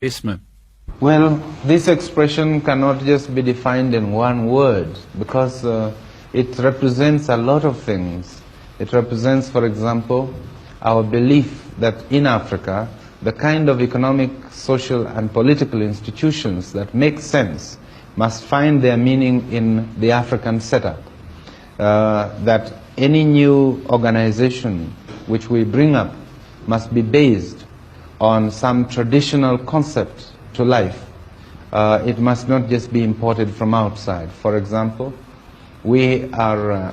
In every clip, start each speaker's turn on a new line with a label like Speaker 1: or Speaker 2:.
Speaker 1: Isma.
Speaker 2: Well, this expression cannot just be defined in one word because it represents a lot of things. It represents, for example, our belief that in Africa, the kind of economic, social, and political institutions that make sense must find their meaning in the African setup. That any new organization which we bring up must be based on some traditional concept to life. It must not just be imported from outside. For example, we are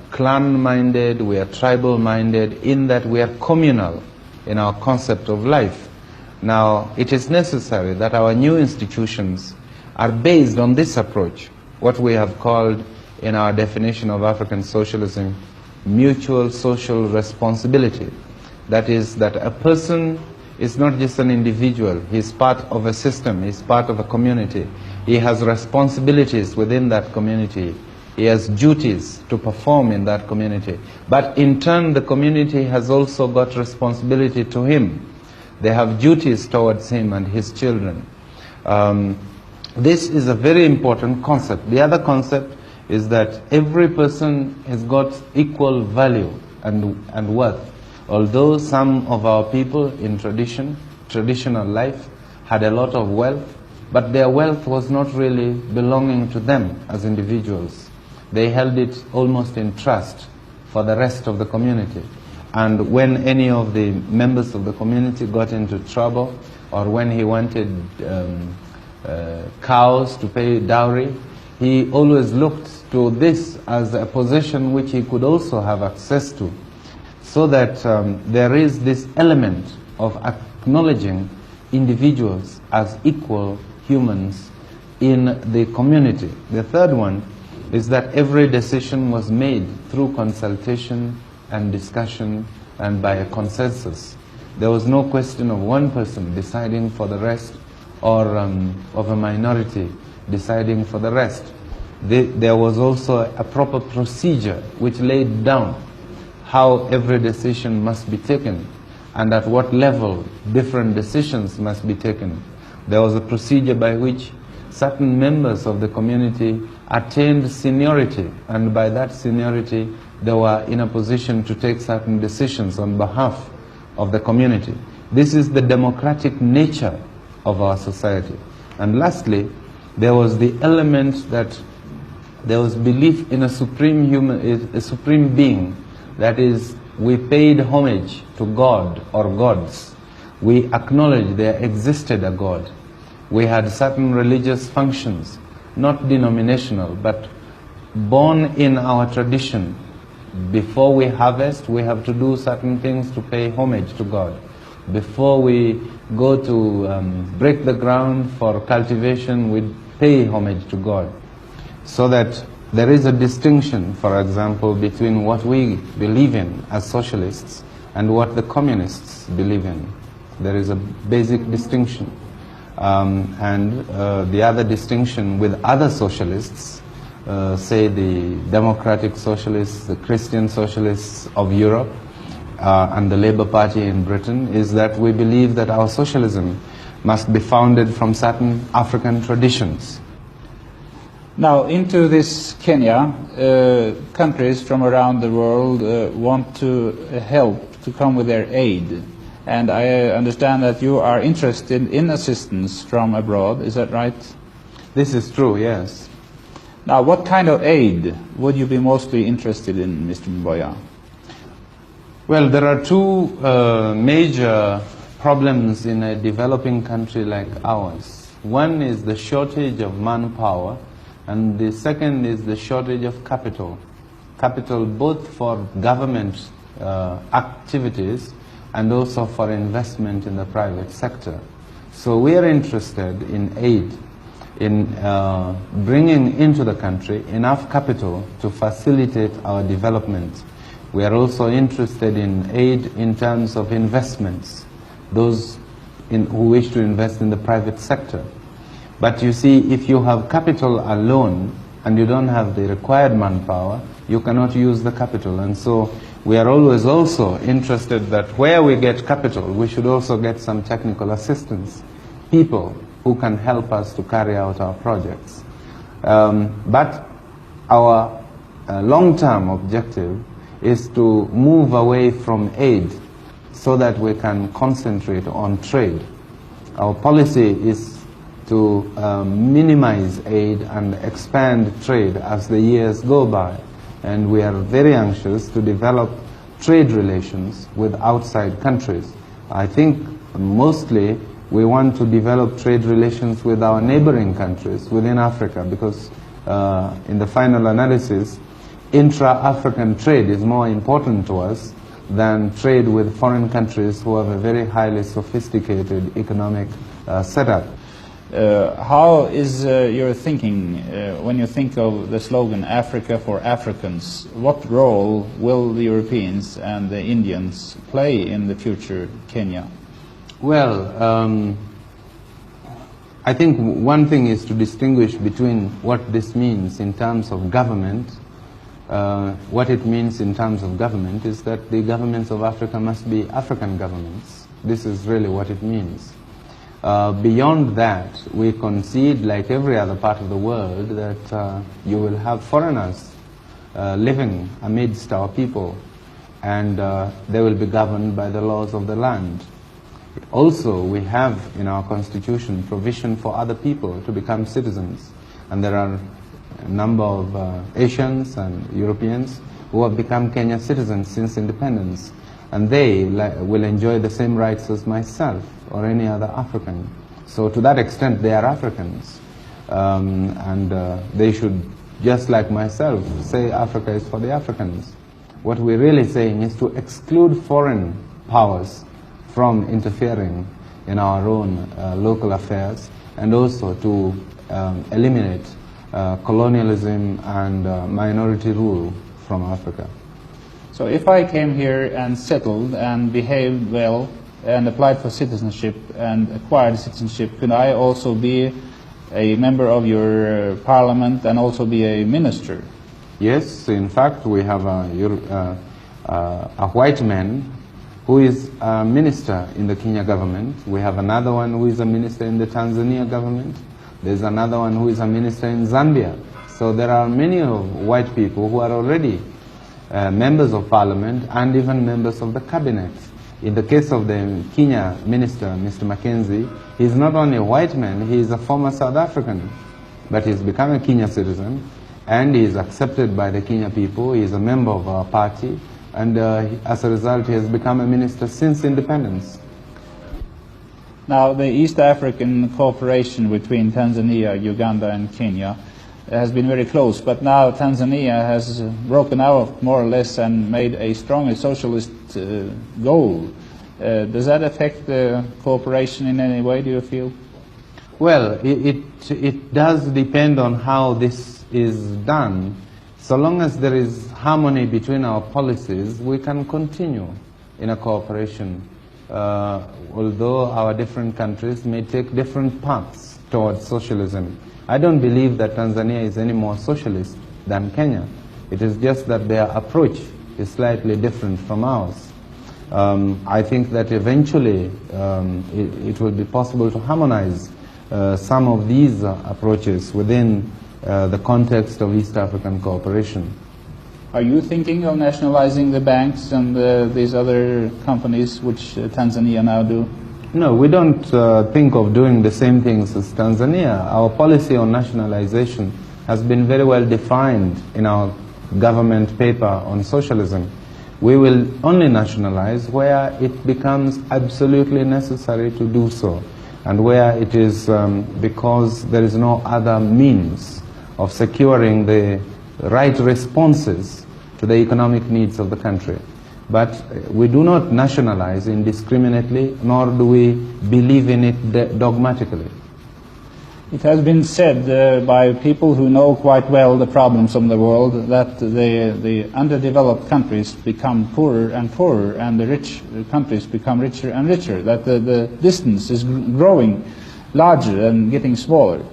Speaker 2: clan-minded, we are tribal-minded, in that we are communal in our concept of life. Now, it is necessary that our new institutions are based on this approach, what we have called in our definition of African socialism, mutual social responsibility. That is, that a person is not just an individual, he is part of a system, he is part of a community. He has responsibilities within that community. He has duties to perform in that community. But in turn, the community has also got responsibility to him. They have duties towards him and his children. This is a very important concept. The other concept is that every person has got equal value and worth. Although some of our people in traditional life had a lot of wealth, but their wealth was not really belonging to them as individuals. They held it almost in trust for the rest of the community. And when any of the members of the community got into trouble, or when he wanted cows to pay dowry, he always looked to this as a possession which he could also have access to. So that there is this element of acknowledging individuals as equal humans in the community. The third one is that every decision was made through consultation and discussion and by a consensus. There was no question of one person deciding for the rest or of a minority deciding for the rest. There was also a proper procedure which laid down how every decision must be taken and at what level different decisions must be taken. There was a procedure by which certain members of the community attained seniority, and by that seniority they were in a position to take certain decisions on behalf of the community. This is the democratic nature of our society. And lastly, there was the element that there was belief in a supreme being. That is, we paid homage to God or gods. We acknowledged there existed a God. We had certain religious functions, not denominational, but born in our tradition. Before we harvest, we have to do certain things to pay homage to God. Before we go to break the ground for cultivation, we pay homage to God. So that there is a distinction, for example, between what we believe in as socialists and what the communists believe in. There is a basic distinction. The other distinction with other socialists, say the democratic socialists, the Christian socialists of Europe, and the Labour Party in Britain, is that we believe that our socialism must be founded from certain African traditions.
Speaker 3: Now, into this Kenya, countries from around the world want to help to come with their aid. And I understand that you are interested in assistance from abroad, is that right?
Speaker 2: This is true, yes.
Speaker 3: Now, what kind of aid would you be mostly interested in, Mr. Mboya?
Speaker 2: Well, there are two major problems in a developing country like ours. One is the shortage of manpower, and the second is the shortage of capital. Capital both for government activities and also for investment in the private sector. So we are interested in aid, in bringing into the country enough capital to facilitate our development. We are also interested in aid in terms of investments, those who wish to invest in the private sector. But you see, if you have capital alone and you don't have the required manpower, you cannot use the capital. And so we are always also interested that where we get capital, we should also get some technical assistance people who can help us to carry out our projects. But our long-term objective is to move away from aid so that we can concentrate on trade. Our policy is to minimize aid and expand trade as the years go by. And we are very anxious to develop trade relations with outside countries. I think mostly we want to develop trade relations with our neighboring countries within Africa, because in the final analysis, intra-African trade is more important to us than trade with foreign countries who have a very highly sophisticated economic setup.
Speaker 3: How is your thinking when you think of the slogan Africa for Africans? What role will the Europeans and the Indians play in the future Kenya?
Speaker 2: Well, I think one thing is to distinguish between what this means in terms of government. What it means in terms of government is that the governments of Africa must be African governments. This is really what it means. Beyond that, we concede, like every other part of the world, that you will have foreigners living amidst our people, and they will be governed by the laws of the land. Also, we have in our constitution provision for other people to become citizens, and there are a number of Asians and Europeans who have become Kenyan citizens since independence, and they will enjoy the same rights as myself or any other African. So to that extent they are Africans, and they should, just like myself, say Africa is for the Africans. What we're really saying is to exclude foreign powers from interfering in our own local affairs, and also to eliminate colonialism and minority rule from Africa.
Speaker 3: So if I came here and settled and behaved well and applied for citizenship and acquired citizenship, could I also be a member of your parliament and also be a minister?
Speaker 2: Yes, in fact we have a white man who is a minister in the Kenya government. We have another one who is a minister in the Tanzania government. There's another one who is a minister in Zambia. So there are many white people who are already members of parliament and even members of the cabinet. In the case of the Kenya minister, Mr. Mackenzie, he's not only a white man, he is a former South African, but he's become a Kenya citizen, and he is accepted by the Kenya people. He is a member of our party, and as a result he has become a minister since independence.
Speaker 3: Now, the East African cooperation between Tanzania, Uganda and Kenya has been very close, but now Tanzania has broken out more or less and made a strongly socialist goal. Does that affect the cooperation in any way, do you feel?
Speaker 2: Well, it does depend on how this is done. So long as there is harmony between our policies, we can continue in a cooperation, although our different countries may take different paths towards socialism. I don't believe that Tanzania is any more socialist than Kenya. It is just that their approach is slightly different from ours. I think that eventually it will be possible to harmonize some of these approaches within the context of East African cooperation.
Speaker 3: Are you thinking of nationalizing the banks and these other companies which Tanzania now do?
Speaker 2: No, we don't think of doing the same things as Tanzania. Our policy on nationalization has been very well defined in our government paper on socialism. We will only nationalize where it becomes absolutely necessary to do so, and where it is because there is no other means of securing the right responses to the economic needs of the country. But we do not nationalize indiscriminately, nor do we believe in it dogmatically.
Speaker 3: It has been said by people who know quite well the problems of the world that the underdeveloped countries become poorer and poorer and the rich countries become richer and richer, that the distance is growing larger and getting smaller.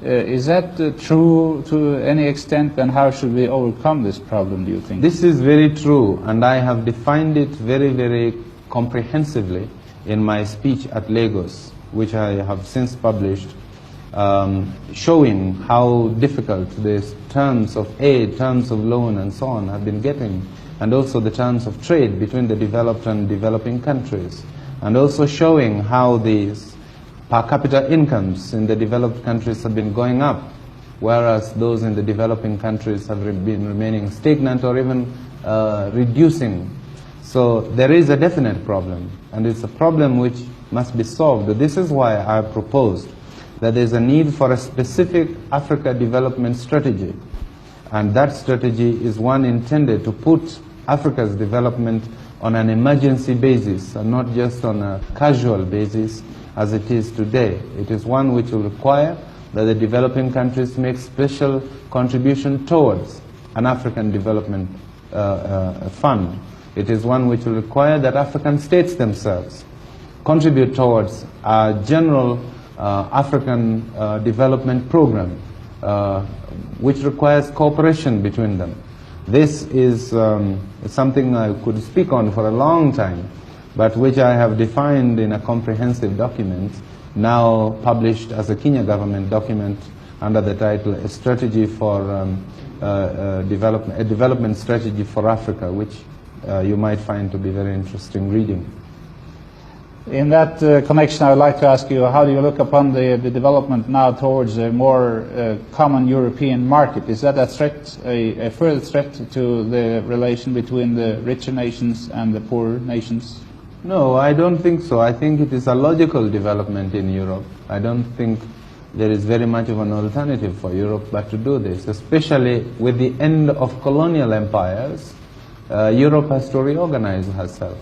Speaker 3: Is that true to any extent, and how should we overcome this problem, do you think?
Speaker 2: This is very true, and I have defined it very, very comprehensively in my speech at Lagos. which I have since published, showing how difficult these terms of aid, terms of loan and so on have been getting, and also the terms of trade between the developed and developing countries, and also showing how these per capita incomes in the developed countries have been going up, whereas those in the developing countries have been remaining stagnant or even reducing. So there is a definite problem, and it's a problem which must be solved. This is why I proposed that there is a need for a specific Africa development strategy, and that strategy is one intended to put Africa's development on an emergency basis and not just on a casual basis as it is today. It is one which will require that the developing countries make special contribution towards an African development fund. It is one which will require that African states themselves contribute towards a general African development program, which requires cooperation between them. This is something I could speak on for a long time, but which I have defined in a comprehensive document, now published as a Kenya government document under the title A Strategy for a Development Strategy for Africa, which you might find to be very interesting reading.
Speaker 3: In that connection, I would like to ask you, how do you look upon the development now towards a more common European market? Is that a threat, a further threat to the relation between the richer nations and the poorer nations?
Speaker 2: No, I don't think so. I think it is a logical development in Europe. I don't think there is very much of an alternative for Europe but to do this, especially with the end of colonial empires. Europe has to reorganize herself.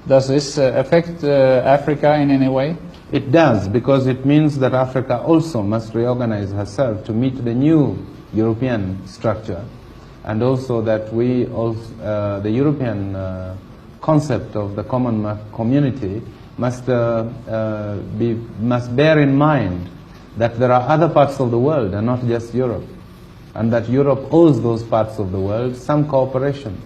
Speaker 3: Does this affect Africa in any way?
Speaker 2: It does, because it means that Africa also must reorganize herself to meet the new European structure, and also that we also, the European concept of the common community must bear in mind that there are other parts of the world and not just Europe, and that Europe owes those parts of the world some cooperation.